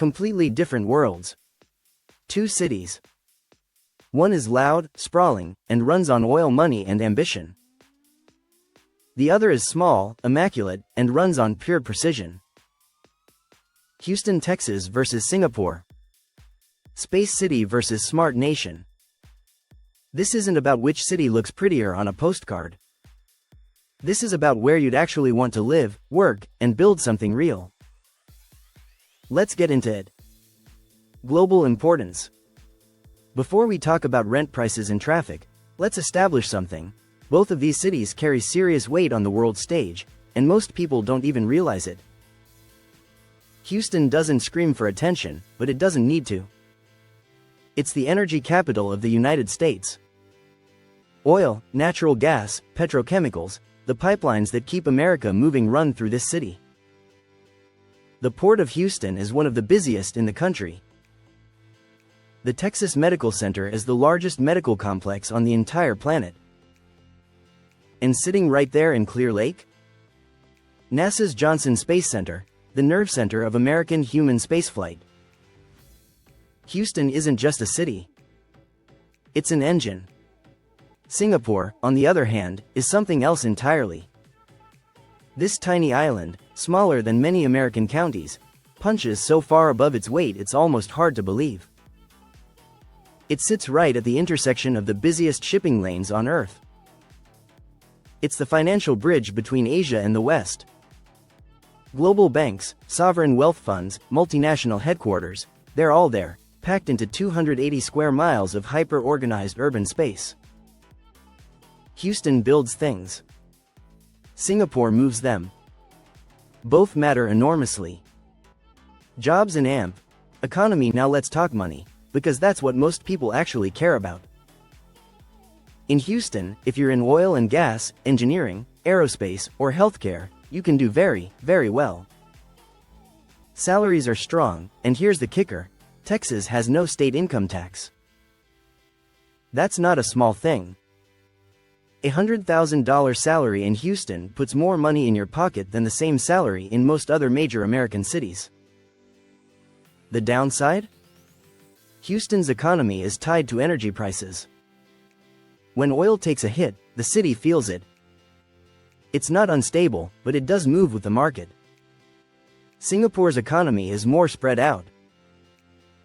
Completely different worlds. Two cities. One is loud, sprawling, and runs on oil money and ambition. The other is small, immaculate, and runs on pure precision. Houston, Texas versus Singapore. Space city versus smart nation. This isn't about which city looks prettier on a postcard. This is about where you'd actually want to live, work, and build something real. Let's get into it. Global importance. Before we talk about rent prices and traffic, let's establish something. Both of these cities carry serious weight on the world stage, and most people don't even realize it. Houston doesn't scream for attention, but it doesn't need to. It's the energy capital of the United States. Oil, natural gas, petrochemicals, the pipelines that keep America moving run through this city. The Port of Houston is one of the busiest in the country. The Texas Medical Center is the largest medical complex on the entire planet. And sitting right there in Clear Lake? NASA's Johnson Space Center, the nerve center of American human spaceflight. Houston isn't just a city. It's an engine. Singapore, on the other hand, is something else entirely. This tiny island, smaller than many American counties, punches so far above its weight it's almost hard to believe. It sits right at the intersection of the busiest shipping lanes on Earth. It's the financial bridge between Asia and the West. Global banks, sovereign wealth funds, multinational headquarters, they're all there, packed into 280 square miles of hyper-organized urban space. Houston builds things. Singapore moves them. Both matter enormously. Jobs and economy. Now let's talk money, because that's what most people actually care about. In Houston, if you're in oil and gas, engineering, aerospace, or healthcare, you can do very, very well. Salaries are strong, and here's the kicker: Texas has no state income tax. That's not a small thing. A $100,000 salary in Houston puts more money in your pocket than the same salary in most other major American cities. The downside? Houston's economy is tied to energy prices. When oil takes a hit, the city feels it. It's not unstable, but it does move with the market. Singapore's economy is more spread out.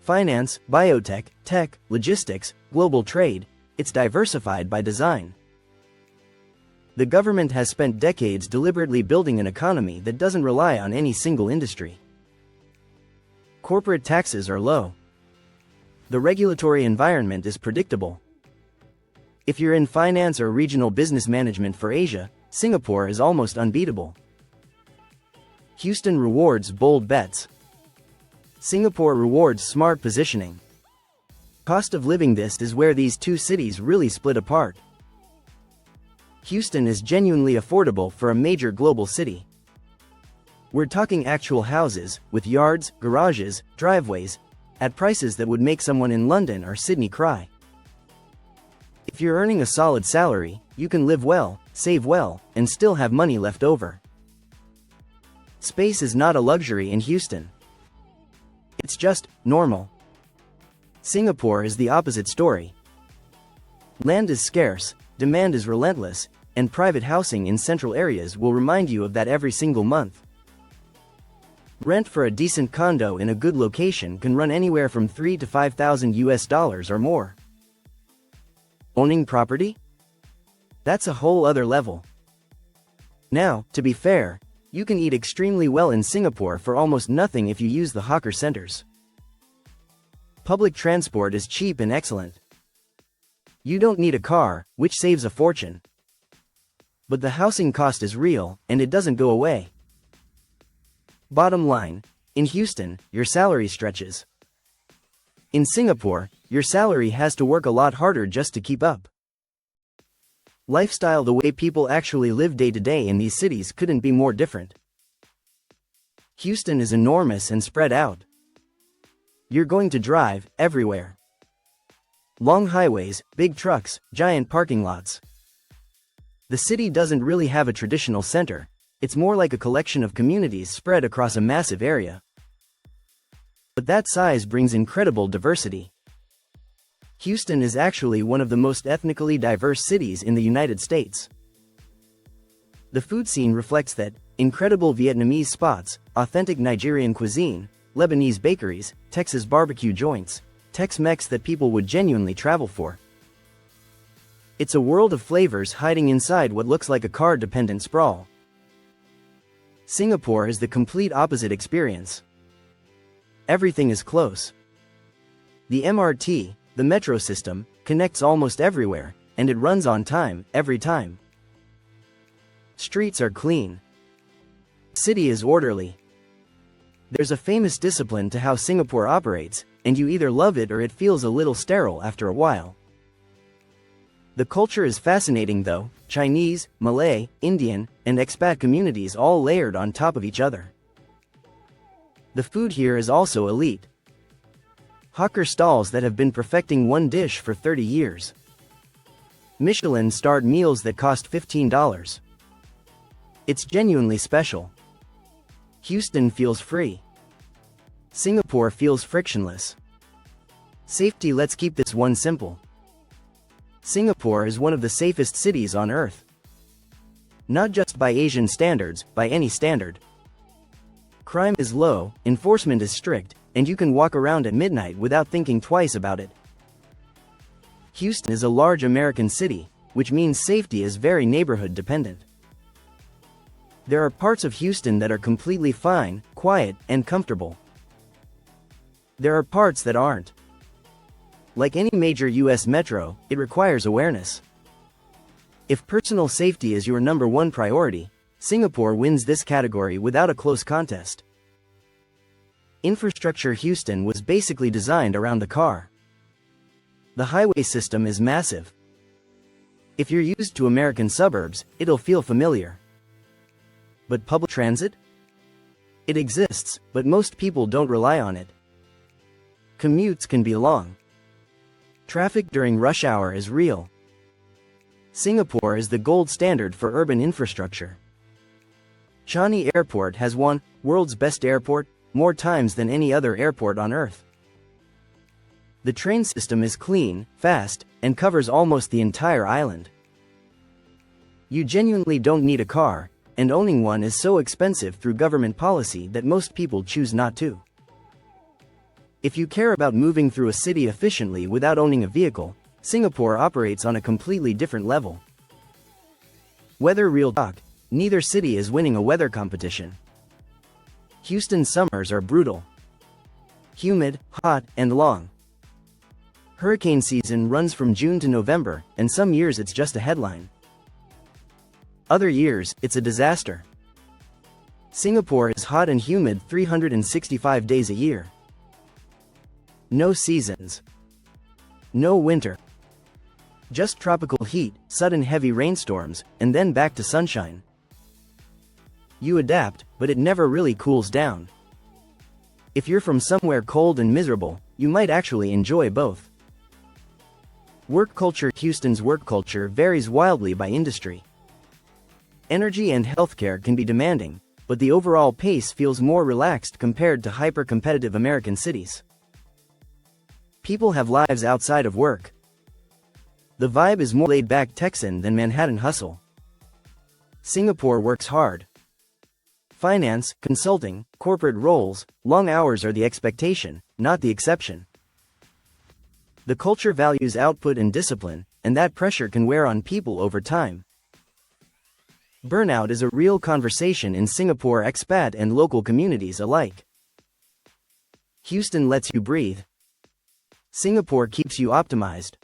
Finance, biotech, tech, logistics, global trade, it's diversified by design. The government has spent decades deliberately building an economy that doesn't rely on any single industry. Corporate taxes are low. The regulatory environment is predictable. If you're in finance or regional business management for Asia, Singapore is almost unbeatable. Houston rewards bold bets. Singapore rewards smart positioning. Cost of living: this is where these two cities really split apart. Houston is genuinely affordable for a major global city. We're talking actual houses, with yards, garages, driveways, at prices that would make someone in London or Sydney cry. If you're earning a solid salary, you can live well, save well, and still have money left over. Space is not a luxury in Houston. It's just normal. Singapore is the opposite story. Land is scarce, demand is relentless, and private housing in central areas will remind you of that every single month. Rent for a decent condo in a good location can run anywhere from $3,000 to $5,000 or more. Owning property? That's a whole other level. Now, to be fair, you can eat extremely well in Singapore for almost nothing if you use the hawker centers. Public transport is cheap and excellent. You don't need a car, which saves a fortune. But the housing cost is real, and it doesn't go away. Bottom line, in Houston, your salary stretches. In Singapore, your salary has to work a lot harder just to keep up. Lifestyle: the way people actually live day to day in these cities couldn't be more different. Houston is enormous and spread out. You're going to drive everywhere. Long highways, big trucks, giant parking lots. The city doesn't really have a traditional center. It's more like a collection of communities spread across a massive area. But But that size brings incredible diversity. Houston is actually one of the most ethnically diverse cities in the United States. The food scene reflects that: incredible Vietnamese spots, authentic Nigerian cuisine, Lebanese bakeries, Texas barbecue joints, Tex-Mex that people would genuinely travel for. It's a world of flavors hiding inside what looks like a car-dependent sprawl. Singapore is the complete opposite experience. Everything is close. The MRT, the metro system, connects almost everywhere, and it runs on time, every time. Streets are clean. City is orderly. There's a famous discipline to how Singapore operates, and you either love it or it feels a little sterile after a while. The culture is fascinating though: Chinese, Malay, Indian, and expat communities all layered on top of each other. The food here is also elite. Hawker stalls that have been perfecting one dish for 30 years. Michelin-starred meals that cost $15. It's genuinely special. Houston feels free. Singapore feels frictionless. Safety: let's keep this one simple. Singapore is one of the safest cities on Earth. Not just by Asian standards, by any standard. Crime is low, enforcement is strict, and you can walk around at midnight without thinking twice about it. Houston is a large American city, which means safety is very neighborhood dependent. There are parts of Houston that are completely fine, quiet, and comfortable. There are parts that aren't. Like any major US metro, it requires awareness. If personal safety is your number one priority, Singapore wins this category without a close contest. Infrastructure: Houston was basically designed around the car. The highway system is massive. If you're used to American suburbs, it'll feel familiar. But public transit? It exists, but most people don't rely on it. Commutes can be long. Traffic during rush hour is real. Singapore is the gold standard for urban infrastructure. Changi Airport has won World's Best Airport more times than any other airport on Earth. The train system is clean, fast, and covers almost the entire island. You genuinely don't need a car, and owning one is so expensive through government policy that most people choose not to. If you care about moving through a city efficiently without owning a vehicle, Singapore operates on a completely different level. Weather: real talk, neither city is winning a weather competition. Houston's summers are brutal. Humid, hot, and long. Hurricane season runs from June to November, and some years it's just a headline. Other years, it's a disaster. Singapore is hot and humid 365 days a year. No seasons. No winter. Just tropical heat, sudden heavy rainstorms, and then back to sunshine. You adapt, but it never really cools down. If you're from somewhere cold and miserable, you might actually enjoy both. Work culture: Houston's work culture varies wildly by industry. Energy and healthcare can be demanding, but the overall pace feels more relaxed compared to hyper-competitive American cities. People have lives outside of work. The vibe is more laid-back Texan than Manhattan hustle. Singapore works hard. Finance, consulting, corporate roles, long hours are the expectation, not the exception. The culture values output and discipline, and that pressure can wear on people over time. Burnout is a real conversation in Singapore expat and local communities alike. Houston lets you breathe. Singapore keeps you optimized.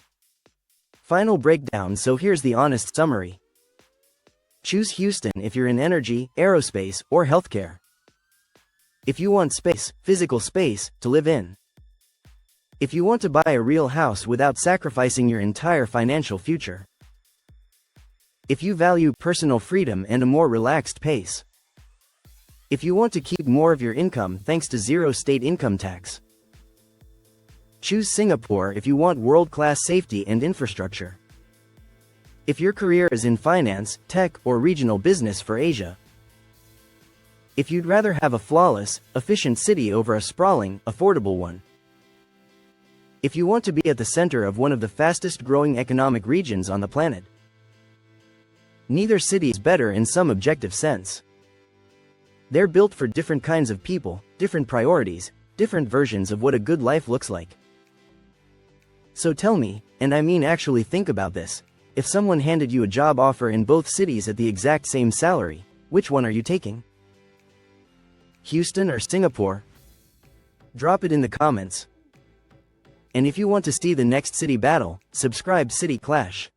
Final breakdown: so here's the honest summary. Choose Houston if you're in energy, aerospace, or healthcare. If you want space, physical space, to live in. If you want to buy a real house without sacrificing your entire financial future. If you value personal freedom and a more relaxed pace. If you want to keep more of your income thanks to zero state income tax. Choose Singapore if you want world-class safety and infrastructure. If your career is in finance, tech, or regional business for Asia. if you'd rather have a flawless, efficient city over a sprawling, affordable one. If you want to be at the center of one of the fastest growing economic regions on the planet. Neither city is better in some objective sense. They're built for different kinds of people, different priorities, different versions of what a good life looks like. So tell me, and I mean actually think about this, if someone handed you a job offer in both cities at the exact same salary, which one are you taking? Houston or Singapore? Drop it in the comments. And if you want to see the next city battle, subscribe City Clash.